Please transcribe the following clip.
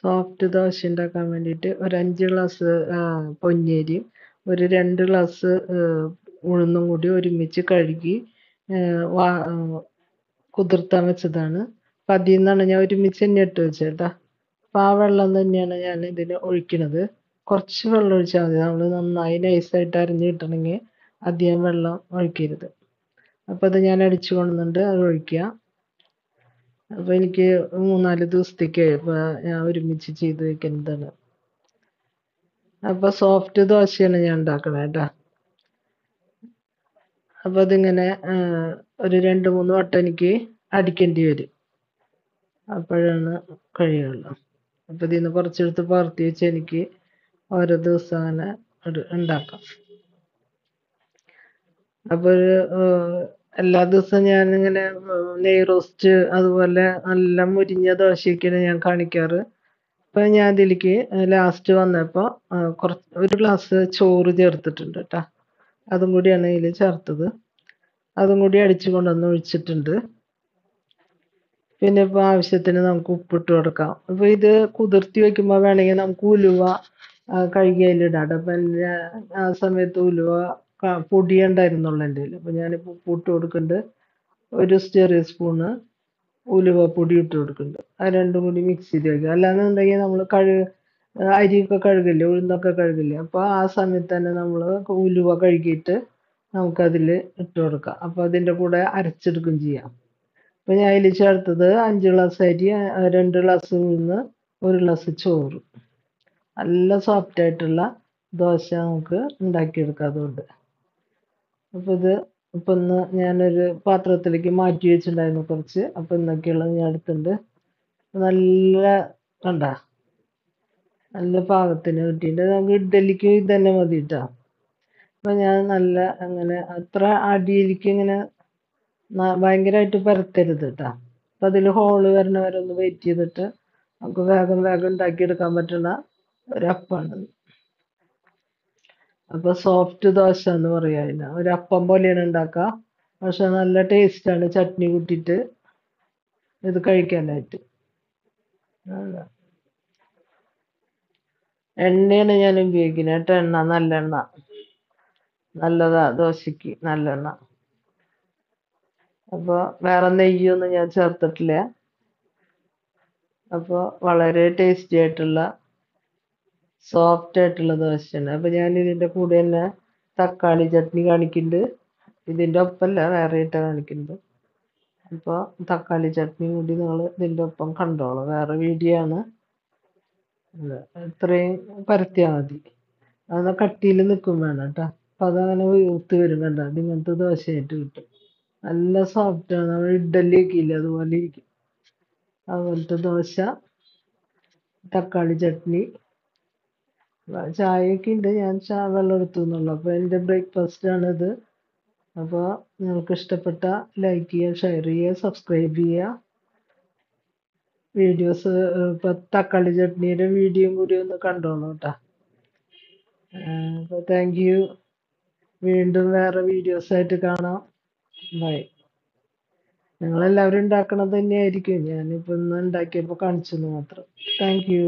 Soft dosa ഉണ്ടാക്കാൻ വേണ്ടിയിട്ട് ഒരു 5 ഗ്ലാസ് പൊന്നിയരിയും ഒരു 2 ഗ്ലാസ് ഉഴുന്നും കൂടി ഒരുമിച്ച് കഴുകി കുതിർത്താൻ വെച്ചതാണ്. അപ്പം അതിൽ നിന്നാണ് ഞാൻ ഒരുമിച്ച് തന്നെ ഇട്ട് വെച്ചേട്ടാ. അപ്പം ആ വെള്ളം തന്നെയാണ് ഞാൻ ഇതിന് ഒഴിക്കുന്നത്. കുറച്ച് വെള്ളം ഒഴിച്ചാൽ മതി. നമ്മൾ നന്നായി നൈസായിട്ട് അരിഞ്ഞ് കിട്ടണമെങ്കിൽ അധികം വെള്ളം ഒഴിക്കരുത്. അപ്പം അത് ഞാൻ അടിച്ചു കൊണ്ടുവന്നിട്ട് അത് ഒഴിക്കുക. അപ്പോൾ എനിക്ക് 3-4 ദിവസത്തേക്ക് ഞാൻ ഒരുമിച്ച് ചെയ്ത് വെക്കുന്നതാണ്. അപ്പോൾ സോഫ്റ്റ് ദോശയാണ് ഞാൻ ഉണ്ടാക്കണത് കേട്ടോ. അപ്പോൾ അതിങ്ങനെ ഒരു 2-3 വട്ടം എനിക്ക് അടിക്കേണ്ടി വരും. അപ്പോഴാണ് കഴിയുള്ളൂ. അപ്പോൾ ഇതിൽ നിന്ന് കുറച്ചെടുത്ത് പകർത്തി വെച്ച് എനിക്ക് ഓരോ ദിവസം അങ്ങനെ ഉണ്ടാക്കാം. അപ്പോൾ എല്ലാ ദിവസവും ഞാനിങ്ങനെ നെയ് റോസ്റ്റ് അതുപോലെ നല്ല മുരിഞ്ഞ ദോശയൊക്കെയാണ് ഞാൻ കാണിക്കാറ്. അപ്പം ഞാൻ ഇതിലേക്ക് ലാസ്റ്റ് വന്നപ്പോൾ ഒരു ഗ്ലാസ് ചോറ് ചേർത്തിട്ടുണ്ട് കേട്ടോ. അതും കൂടിയാണ് ഇതിൽ ചേർത്തത്. അതും കൂടി അടിച്ചു കൊണ്ടുവന്ന് ഒഴിച്ചിട്ടുണ്ട്. പിന്നെ ഇപ്പോൾ ആവശ്യത്തിന് നമുക്ക് ഉപ്പിട്ട് കൊടുക്കാം. അപ്പോൾ ഇത് കുതിർത്തി വെക്കുമ്പോൾ വേണമെങ്കിൽ നമുക്ക് ഉലുവ കഴുകി അതിലിടാം. അപ്പം ആ സമയത്ത് ഉലുവ പൊടി ഉണ്ടായിരുന്നുള്ളൂ എൻ്റെ കയ്യിൽ. അപ്പോൾ ഞാനിപ്പോൾ ഉപ്പിട്ട് കൊടുക്കുന്നുണ്ട്. ഒരു ചെറിയ സ്പൂണ് ഉലുവപ്പൊടി ഇട്ട് കൊടുക്കുന്നുണ്ട്. അത് രണ്ടും കൂടി മിക്സ് ചെയ്ത് വയ്ക്കുക. അല്ലാന്നുണ്ടെങ്കിൽ നമ്മൾ അരിയൊക്കെ കഴുകില്ലേ, ഉഴുന്നൊക്കെ കഴുകില്ലേ, അപ്പോൾ ആ സമയത്ത് തന്നെ നമ്മൾ ഉലുവ കഴുകിയിട്ട് നമുക്കതിൽ ഇട്ട് കൊടുക്കാം. അപ്പോൾ അതിൻ്റെ കൂടെ അരച്ചെടുക്കുകയും ചെയ്യാം. അപ്പോൾ ഞാൻ അതിൽ ചേർത്തത് 5 ഗ്ലാസ് അരി, 2 ഗ്ലാസ് ഉഴുന്ന്, 1 ഗ്ലാസ് ചോറ്. നല്ല സോഫ്റ്റ് ആയിട്ടുള്ള ദോശ നമുക്ക് ഉണ്ടാക്കിയെടുക്കാം അതുകൊണ്ട്. അപ്പോൾ ഇപ്പം ഇന്ന് ഞാനൊരു പാത്രത്തിലേക്ക് മാറ്റി വെച്ചിട്ടുണ്ടായിരുന്നു കുറച്ച്. അപ്പോൾ ഇന്നൊക്കെയുള്ളത് ഞാൻ എടുത്തിട്ടുണ്ട്. നല്ല കണ്ട നല്ല പാകത്തിന് കിട്ടിയിട്ട് നമുക്ക് ഇഡ്ഡലിക്ക് ഇത് തന്നെ മതി കേട്ടോ. അപ്പം ഞാൻ നല്ല അങ്ങനെ അത്ര അടിയിലേക്ക് ഇങ്ങനെ ഭയങ്കരമായിട്ട് പരത്തരുത് കേട്ടോ. അപ്പം അതിൽ ഹോള് വരണ വരെ ഒന്ന് വെയിറ്റ് ചെയ്തിട്ട് നമുക്ക് വേഗം ഉണ്ടാക്കിയെടുക്കാൻ പറ്റുന്ന ഒരപ്പമാണ്. അപ്പോൾ സോഫ്റ്റ് ദോശ എന്ന് പറയുക അതിന്. ഒരു അപ്പം പോലെയാണ് ഉണ്ടാക്കുക. പക്ഷെ നല്ല ടേസ്റ്റാണ് ചട്നി കൂട്ടിയിട്ട് ഇത് കഴിക്കാനായിട്ട്. എണ്ണയാണ് ഞാൻ ഉപയോഗിക്കുന്നത് കേട്ടോ. എണ്ണ നല്ലെണ്ണ നല്ലതാ ദോശയ്ക്ക്, നല്ലെണ്ണ. അപ്പോൾ വേറെ നെയ്യൊന്നും ഞാൻ ചേർത്തിട്ടില്ല. അപ്പോൾ വളരെ ടേസ്റ്റി ആയിട്ടുള്ള സോഫ്റ്റ് ആയിട്ടുള്ള ദോശയാണ്. അപ്പോൾ ഞാൻ ഇതിൻ്റെ കൂടെ തന്നെ തക്കാളി ചട്നി കാണിക്കുന്നുണ്ട്. ഇതിൻ്റെ ഒപ്പമല്ല, വേറെ ആയിട്ടാണ് കാണിക്കുന്നത്. അപ്പോൾ തക്കാളി ചട്നി കൂടി നിങ്ങൾ ഇതിൻ്റെ ഒപ്പം കണ്ടോളൂ. വേറെ വീഡിയോ ആണ്. ഇത്രയും പരത്തിയാൽ മതി. അത് കട്ടിയിൽ നിൽക്കും വേണം കേട്ടോ. അപ്പം അതങ്ങനെ വീർത്ത് വരും. കണ്ട ഇങ്ങനത്തെ ദോശയായിട്ട് കിട്ടും. നല്ല സോഫ്റ്റാണ്. നമ്മൾ ഇഡ്ഡലിയൊക്കെ ഇല്ലേ അതുപോലെ ഇരിക്കും. അതുപോലത്തെ ദോശ, തക്കാളി ചട്നി, ചായയൊക്കെ ഉണ്ട്. ഞാൻ വെള്ളം എടുത്തു എന്നുള്ളൂ. അപ്പോൾ എൻ്റെ ബ്രേക്ക്ഫാസ്റ്റാണിത്. അപ്പോൾ നിങ്ങൾക്ക് ഇഷ്ടപ്പെട്ട ലൈക്ക് ചെയ്യുക, ഷെയർ ചെയ്യുക, സബ്സ്ക്രൈബ് ചെയ്യുക. വീഡിയോസ് ഇപ്പോൾ തക്കാളി ചട്നിയുടെ വീഡിയോയും കൂടി ഒന്ന് കണ്ടോളൂ കേട്ടോ. അപ്പോൾ താങ്ക് യു. വീണ്ടും വേറെ വീഡിയോസായിട്ട് കാണാം. ബൈ. നിങ്ങളെല്ലാവരും ഉണ്ടാക്കണത് തന്നെയായിരിക്കും. ഞാനിപ്പോൾ ഇന്ന് ഉണ്ടാക്കിയപ്പോൾ കാണിച്ചെന്ന് മാത്രം. Thank you.